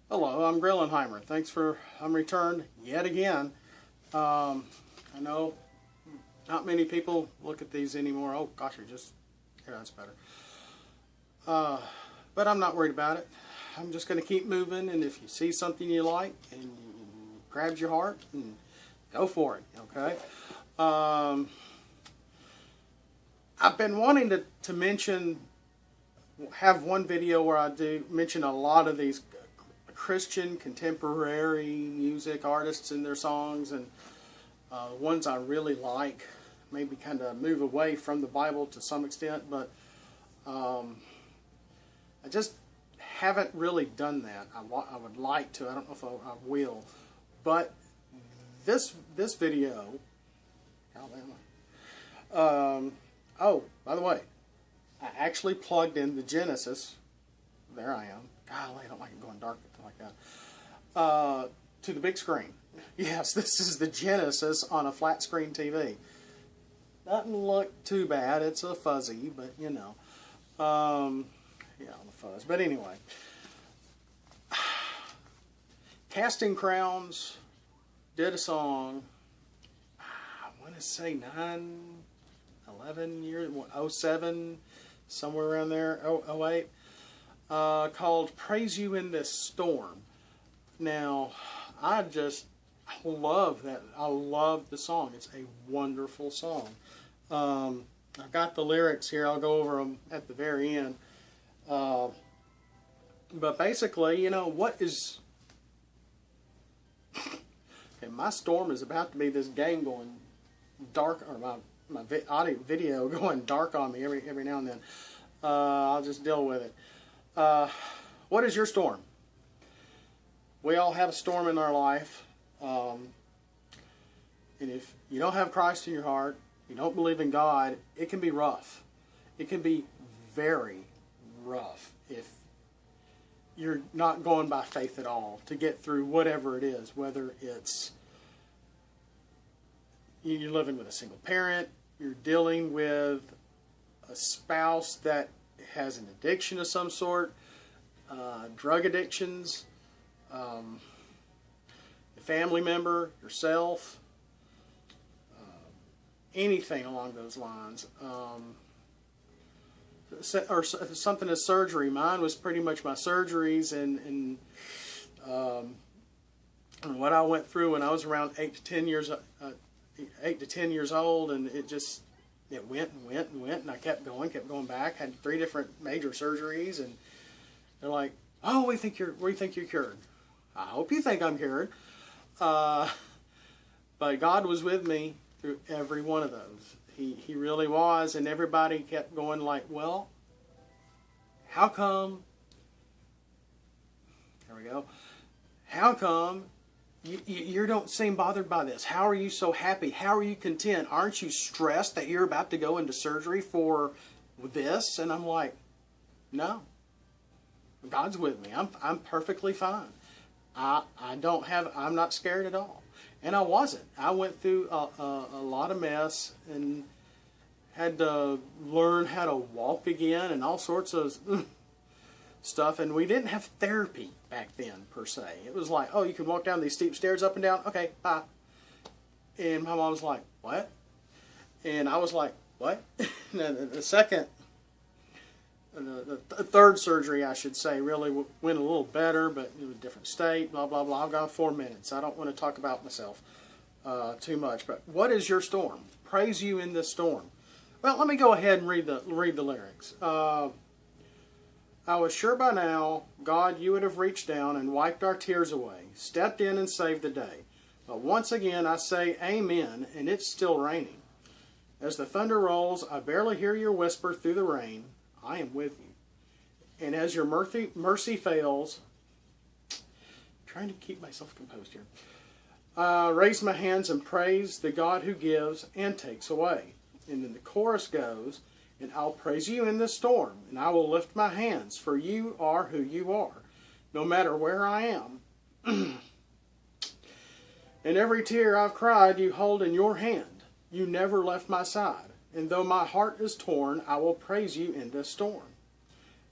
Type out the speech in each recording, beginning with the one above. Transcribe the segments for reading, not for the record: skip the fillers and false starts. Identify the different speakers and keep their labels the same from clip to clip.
Speaker 1: Hello, I'm Grillenheimer. I'm returned yet again. I know not many people look at these anymore. Oh gosh, here, that's better. But I'm not worried about it. I'm just going to keep moving, and if you see something you like and grabs your heart, and go for it, okay? I've been wanting to have one video where I do mention a lot of these Christian contemporary music artists and their songs, and ones I really like. Maybe kind of move away from the Bible to some extent, but I just haven't really done that. I would like to. I don't know if I will, but this video. Oh, by the way, I actually plugged in the Genesis. There I am. Golly, I don't like it going dark like that. To the big screen. Yes, this is the Genesis on a flat screen TV. Doesn't look too bad. It's a fuzzy, but you know. Yeah, the fuzz. But anyway. Casting Crowns did a song, I want to say 11 years, 07, somewhere around there, 08, called Praise You in This Storm. Now, I love that. I love the song. It's a wonderful song. I've got the lyrics here. I'll go over them at the very end. But basically, you know, what is... Okay, my storm is about to be this game going dark, or my audio video going dark on me every now and then. I'll just deal with it. What is your storm? We all have a storm in our life. And if you don't have Christ in your heart, you don't believe in God, it can be rough. It can be very rough if you're not going by faith at all to get through whatever it is, whether it's you're living with a single parent, you're dealing with a spouse that has an addiction of some sort, drug addictions, a family member, yourself, anything along those lines. Or something as surgery. Mine was pretty much my surgeries and what I went through when I was around 8 to 10 years old, and it went and went and went, and I kept going back. Had 3 different major surgeries, and they're like, "Oh, we think you're cured." I hope you think I'm cured. But God was with me through every one of those. He really was, and everybody kept going like, "Well, how come?" There we go. How come you don't seem bothered by this? How are you so happy? How are you content? Aren't you stressed that you're about to go into surgery for this? And I'm like, no. God's with me. I'm perfectly fine. I'm not scared at all. And I wasn't. I went through a lot of mess and had to learn how to walk again and all sorts of stuff. And we didn't have therapy back then, per se. It was like, oh, you can walk down these steep stairs up and down? Okay, bye. And my mom was like, what? And I was like, what? The third surgery, I should say, really went a little better, but it was a different state, blah, blah, blah. I've got 4 minutes. I don't want to talk about myself too much. But what is your storm? Praise you in this storm. Well, let me go ahead and read the lyrics. I was sure by now, God, you would have reached down and wiped our tears away, stepped in and saved the day. But once again, I say amen, and it's still raining. As the thunder rolls, I barely hear your whisper through the rain. I am with you. And as your mercy fails, I'm trying to keep myself composed here, raise my hands and praise the God who gives and takes away. And then the chorus goes, and I'll praise you in the storm, and I will lift my hands, for you are who you are, no matter where I am. And every tear I've cried you hold in your hand. You never left my side. And though my heart is torn, I will praise you in this storm.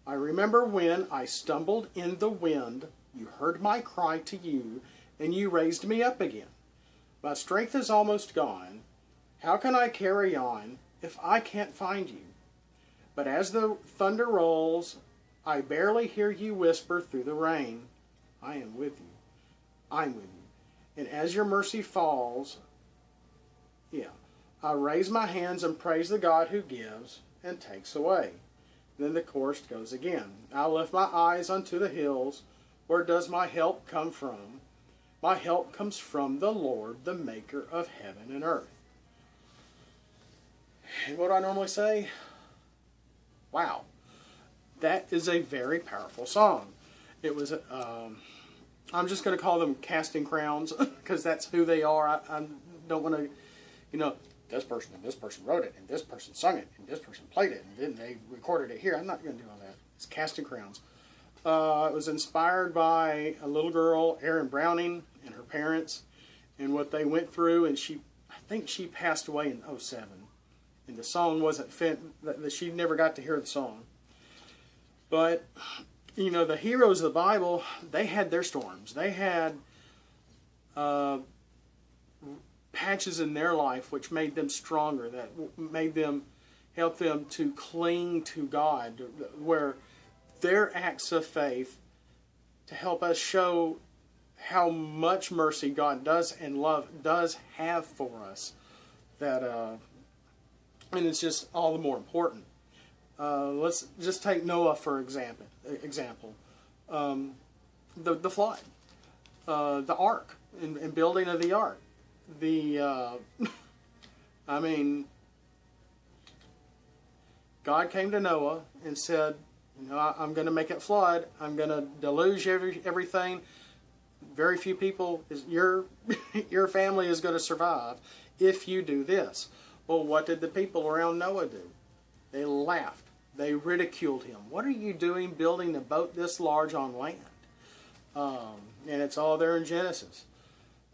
Speaker 1: I remember when I stumbled in the wind, You heard my cry to you, and you raised me up again. My strength is almost gone. How can I carry on if I can't find you? But as the thunder rolls, I barely hear you whisper through the rain, I am with you. I'm with you. And as your mercy falls, I raise my hands and praise the God who gives and takes away. Then the chorus goes again. I lift my eyes unto the hills. Where does my help come from? My help comes from the Lord, the maker of heaven and earth. And what do I normally say? Wow. That is a very powerful song. It was, I'm just going to call them casting crowns because that's who they are. I don't want to, this person and this person wrote it and this person sung it and this person played it and then they recorded it here. I'm not going to do all that. It's casting crowns. It was inspired by a little girl, Erin Browning, and her parents and what they went through. And I think she passed away in 2007. And the song wasn't fit. She never got to hear the song. But, the heroes of the Bible, they had their storms. They had patches in their life which made them stronger, that helped them to cling to God, where their acts of faith to help us show how much mercy God does and love does have for us. And it's just all the more important. Let's just take Noah for example. The flood, the ark, and building of the ark. God came to Noah and said, I'm going to make it flood. I'm going to deluge everything. Very few people, your family is going to survive if you do this. Well, what did the people around Noah do? They laughed. They ridiculed him. What are you doing building a boat this large on land? And it's all there in Genesis.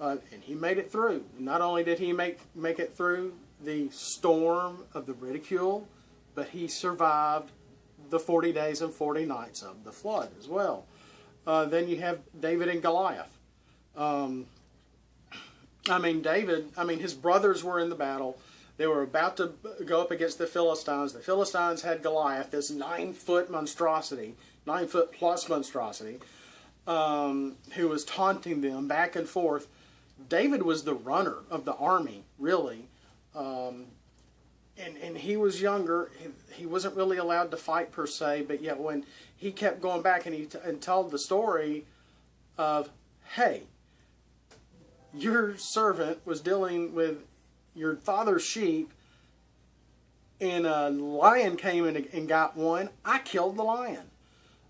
Speaker 1: And he made it through. Not only did he make it through the storm of the ridicule, but he survived the 40 days and 40 nights of the flood as well. Then you have David and Goliath. His brothers were in the battle. They were about to go up against the Philistines. The Philistines had Goliath, this 9-foot monstrosity, 9-foot plus monstrosity, who was taunting them back and forth. David was the runner of the army, really. And he was younger. He wasn't really allowed to fight per se, but yet when he kept going back and told the story of, hey, your servant was dealing with your father's sheep, and a lion came and got one. I killed the lion.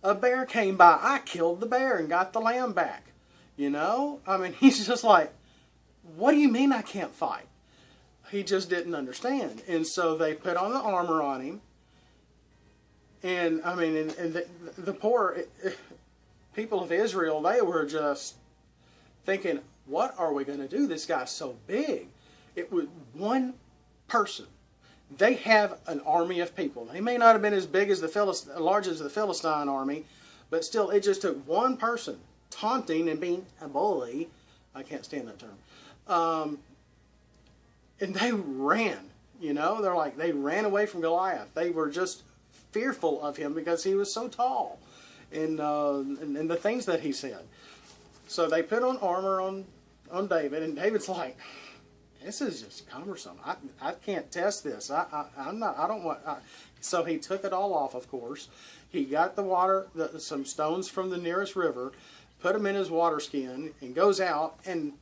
Speaker 1: A bear came by. I killed the bear and got the lamb back. He's just like, what do you mean I can't fight? He just didn't understand. And so they put on the armor on him. And, the poor people of Israel, they were just thinking, what are we going to do? This guy's so big. It was one person. They have an army of people. They may not have been as big as large as the Philistine army, but still, it just took one person taunting and being a bully. I can't stand that term. And they ran. They ran away from Goliath. They were just fearful of him because he was so tall, and the things that he said. So they put on armor on David, and David's like, this is just cumbersome. I can't test this. So he took it all off, of course. He got the water, some stones from the nearest river, put them in his water skin, and goes out and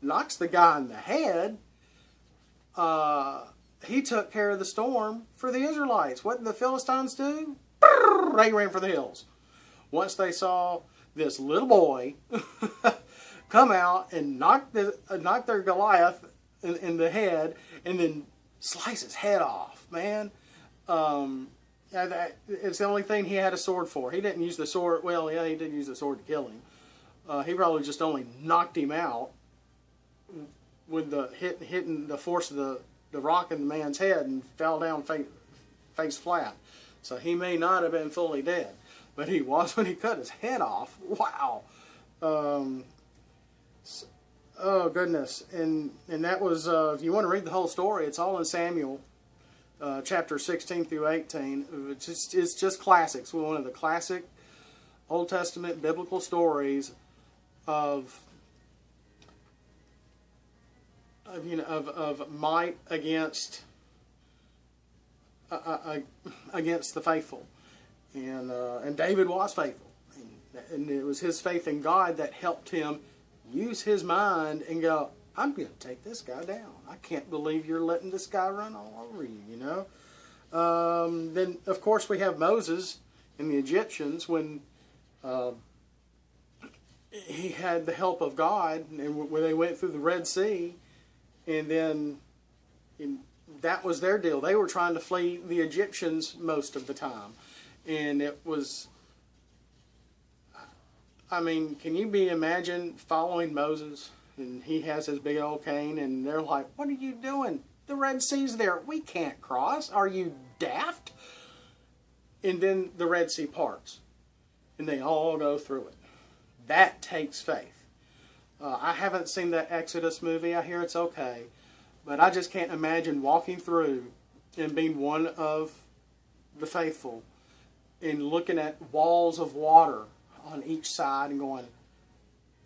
Speaker 1: knocks the guy in the head. He took care of the storm for the Israelites. What did the Philistines do? They ran for the hills. Once they saw this little boy come out and knock their Goliath in the head, and then slice his head off, man. It's the only thing he had a sword for. He didn't use the sword. Well, yeah, he did use the sword to kill him. He probably just only knocked him out with the hitting the force of the rock in the man's head, and fell down face flat. So he may not have been fully dead, but he was when he cut his head off. Wow. Um, oh goodness, and that was if you want to read the whole story, it's all in Samuel, chapter 16 through 18. It's just classics. One of the classic Old Testament biblical stories of might against against the faithful, and David was faithful, and it was his faith in God that helped him use his mind and go, I'm going to take this guy down. I can't believe you're letting this guy run all over you, you know. Then, of course, we have Moses and the Egyptians when he had the help of God, and when they went through the Red Sea, and then that was their deal. They were trying to flee the Egyptians most of the time, and it was, I mean, can you imagine following Moses, and he has his big old cane, and they're like, what are you doing? The Red Sea's there. We can't cross. Are you daft? And then the Red Sea parts, and they all go through it. That takes faith. I haven't seen that Exodus movie. I hear it's okay. But I just can't imagine walking through and being one of the faithful and looking at walls of water on each side and going,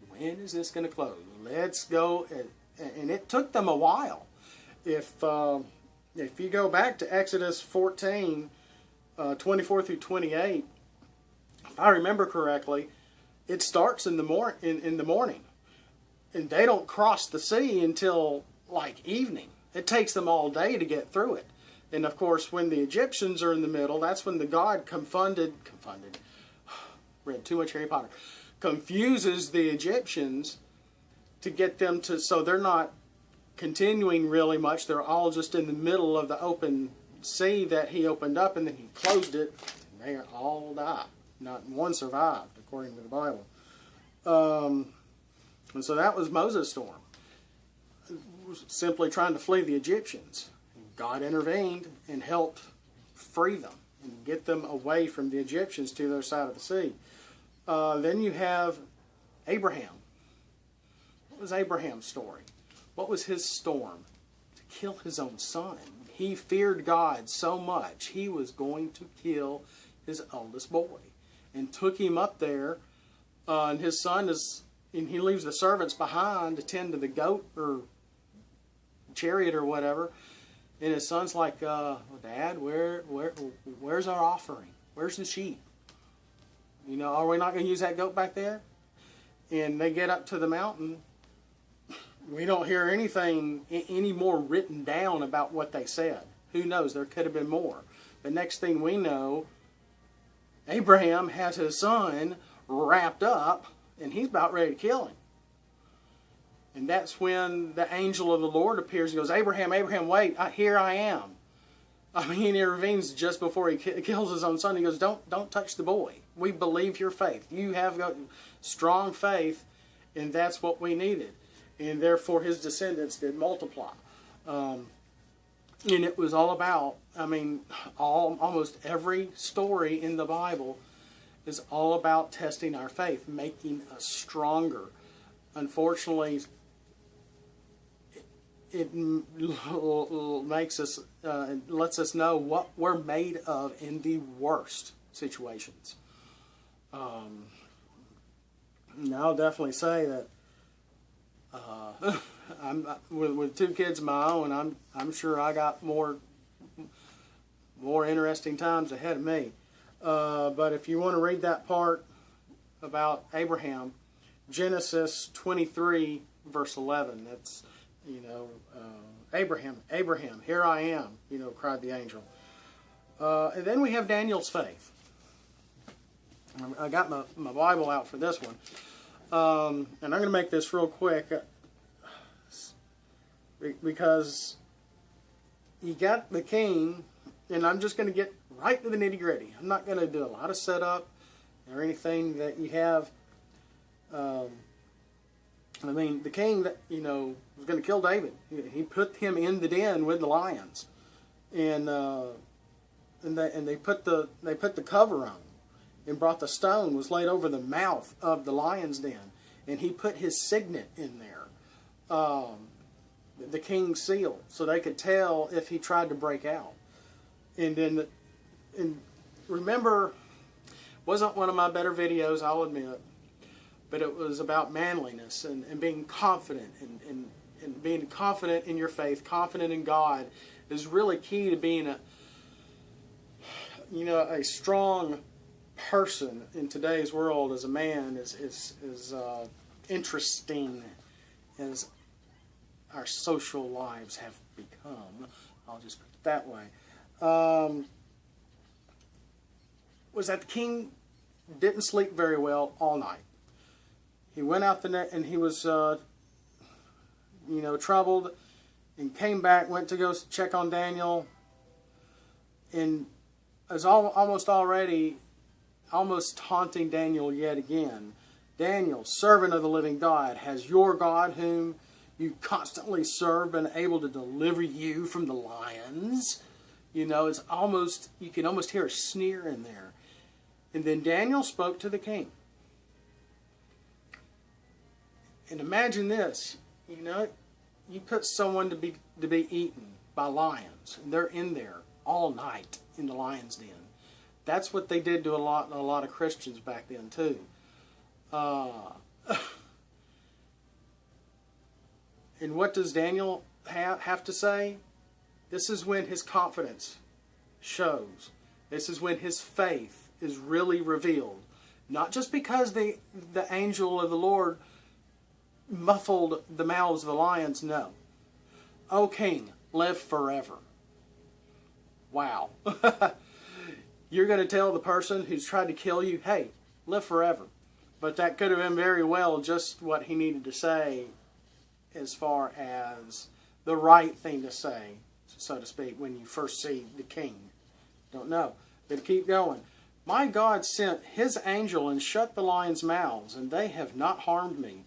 Speaker 1: when is this going to close? Let's go. And it took them a while. If you go back to Exodus 14, 24 through 28, if I remember correctly, it starts in the morning. And they don't cross the sea until like evening. It takes them all day to get through it. And of course, when the Egyptians are in the middle, that's when the God read too much Harry Potter, confuses the Egyptians to get them to, so they're not continuing really much. They're all just in the middle of the open sea that he opened up, and then he closed it, and they all died. Not one survived, according to the Bible. And so that was Moses' storm. Simply trying to flee the Egyptians. God intervened and helped free them and get them away from the Egyptians to the other side of the sea. Then you have Abraham. What was Abraham's story? What was his storm? To kill his own son. He feared God so much he was going to kill his oldest boy, and took him up there. And his son and he leaves the servants behind to tend to the goat or chariot or whatever. And his son's like, well, Dad, where's our offering? Where's the sheep? You know, are we not going to use that goat back there? And they get up to the mountain. We don't hear anything any more written down about what they said. Who knows? There could have been more. The next thing we know, Abraham has his son wrapped up, and he's about ready to kill him. And that's when the angel of the Lord appears. He goes, Abraham, Abraham, wait, here I am. I mean, he intervenes just before he kills his own son. He goes, don't touch the boy. We believe your faith. You have got strong faith, and that's what we needed. And therefore his descendants did multiply. And it was all about, I mean, almost every story in the Bible is all about testing our faith, making us stronger. Unfortunately, it makes us, lets us know what we're made of in the worst situations. And I'll definitely say that I'm with two kids of my own. I'm sure I got more interesting times ahead of me. But if you want to read that part about Abraham, Genesis 23 verse 11. That's, you know, Abraham, Abraham, here I am, you know, cried the angel. And then we have Daniel's faith. I got my Bible out for this one. And I'm going to make this real quick because you got the king, and I'm just going to get right to the nitty-gritty. I'm not going to do a lot of setup or anything that you have. I mean, the king that, you know, was going to kill David. He put him in the den with the lions, and they put the cover on, and brought the stone, was laid over the mouth of the lion's den. and he put his signet in there, the king's seal, so they could tell if he tried to break out. And then, and remember, wasn't one of my better videos, I'll admit, but it was about manliness and being confident and being confident in your faith, confident in God is really key to being a strong person in today's world as a man is interesting as our social lives have become. I'll just put it that way. Was that the king didn't sleep very well all night. He went out the net and he was, troubled, and came back, went to go check on Daniel, and is almost taunting Daniel yet again. Daniel, servant of the living God, has your God, whom you constantly serve, been able to deliver you from the lions? It's almost, you can almost hear a sneer in there. And then Daniel spoke to the king. And imagine this, you put someone to be eaten by lions, and they're in there all night in the lion's den. That's what they did to a lot of Christians back then too. And what does Daniel have to say? This is when his confidence shows. This is when his faith is really revealed. Not just because the angel of the Lord muffled the mouths of the lions, no. O king, live forever. Wow. You're going to tell the person who's tried to kill you, hey, live forever. But that could have been very well just what he needed to say as far as the right thing to say, so to speak, when you first see the king. Don't know. But keep going. My God sent his angel and shut the lions' mouths, and they have not harmed me,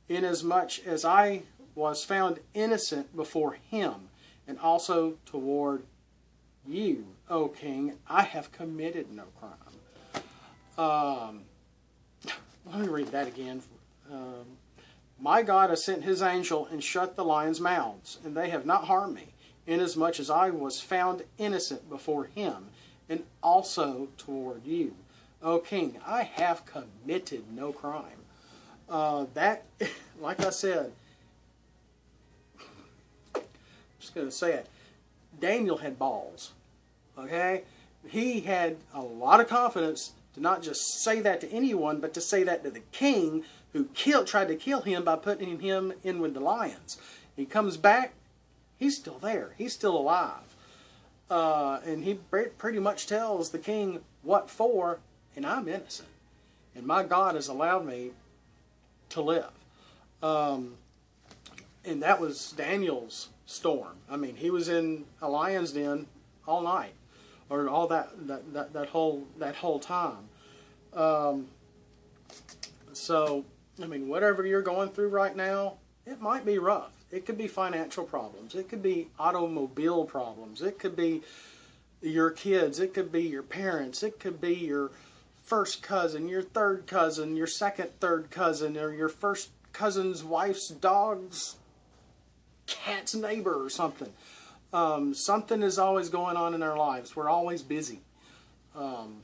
Speaker 1: inasmuch as I was found innocent before him, and also toward you, O king, I have committed no crime. Let me read that again. My God has sent his angel and shut the lions' mouths, and they have not harmed me, inasmuch as I was found innocent before him, and also toward you, O king, I have committed no crime. That, like I said, I'm just going to say it, Daniel had balls, okay? He had a lot of confidence to not just say that to anyone, but to say that to the king who tried to kill him by putting him in with the lions. He comes back, he's still there, he's still alive. And he pretty much tells the king what for, and I'm innocent. And my God has allowed me to live. And that was Daniel's storm. I mean, he was in a lion's den all night, or all that whole time. So, I mean, whatever you're going through right now, it might be rough. It could be financial problems. It could be automobile problems. It could be your kids. It could be your parents. It could be your first cousin, your third cousin, your third cousin, or your first cousin's wife's dog's cat's neighbor or something. Something is always going on in our lives. We're always busy. And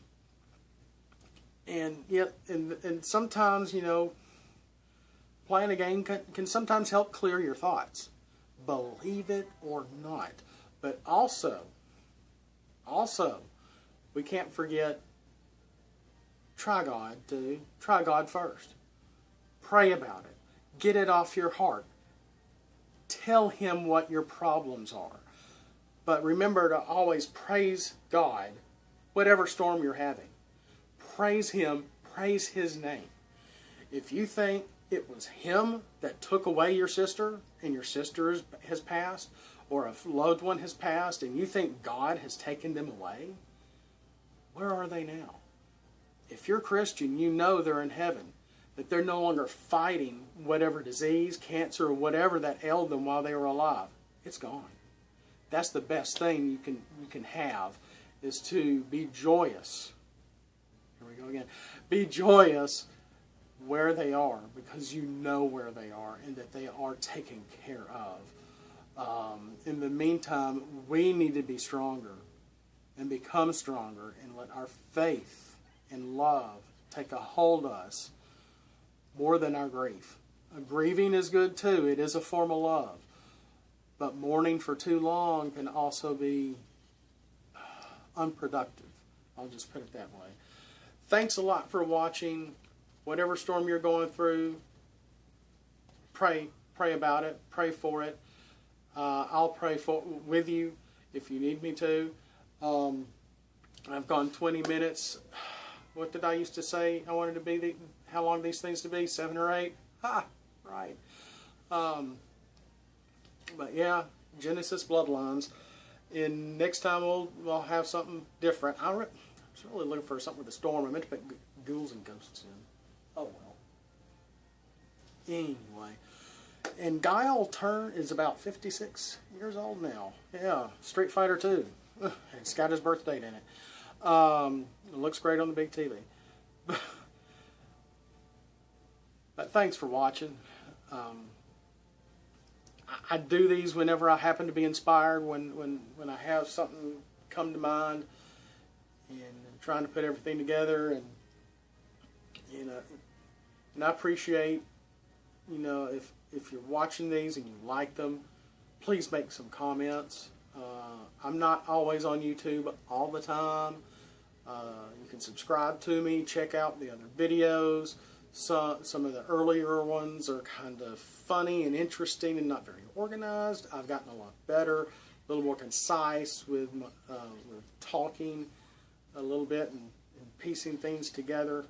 Speaker 1: sometimes, playing a game can sometimes help clear your thoughts. Believe it or not. But also, we can't forget, try God, dude. Try God first. Pray about it. Get it off your heart. Tell him what your problems are. But remember to always praise God, whatever storm you're having. Praise him. Praise his name. If you think it was him that took away your sister, and your sister has passed, or a loved one has passed, and you think God has taken them away, where are they now? If you're Christian, you know they're in heaven, that they're no longer fighting whatever disease, cancer, or whatever that ailed them while they were alive. It's gone. That's the best thing you can have, is to be joyous. Here we go. go again. Be joyous where they are, because you know where they are and that they are taken care of. In the meantime, we need to be stronger and become stronger and let our faith and love take a hold of us more than our grief. Grieving is good too. It is a form of love. But mourning for too long can also be unproductive. I'll just put it that way. Thanks a lot for watching. Whatever storm you're going through, pray about it. Pray for it. I'll pray with you if you need me to. I've gone 20 minutes. What did I used to say? I wanted to be how long these things to be? 7 or 8? Ha! Right. But yeah, Genesis Bloodlines. And next time we'll have something different. I was really looking for something with a storm. I meant to put ghouls and ghosts in. Oh well. Anyway. And Guile Turn is about 56 years old now. Yeah, Street Fighter 2. It's got his birth date in it. It looks great on the big TV. But thanks for watching. I do these whenever I happen to be inspired, when I have something come to mind, and I'm trying to put everything together, and and I appreciate, if you're watching these and you like them, please make some comments. I'm not always on YouTube all the time. You can subscribe to me, check out the other videos. Some of the earlier ones are kind of funny and interesting and not very organized. I've gotten a lot better, a little more concise with talking a little bit and piecing things together.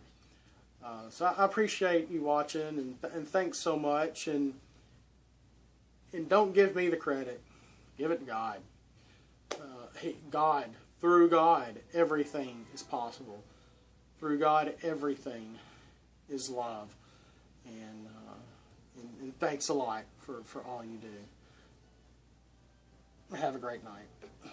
Speaker 1: So I appreciate you watching, and thanks so much. And don't give me the credit. Give it to God. Through God, everything is possible. Through God, everything is love. And thanks a lot for all you do. Have a great night.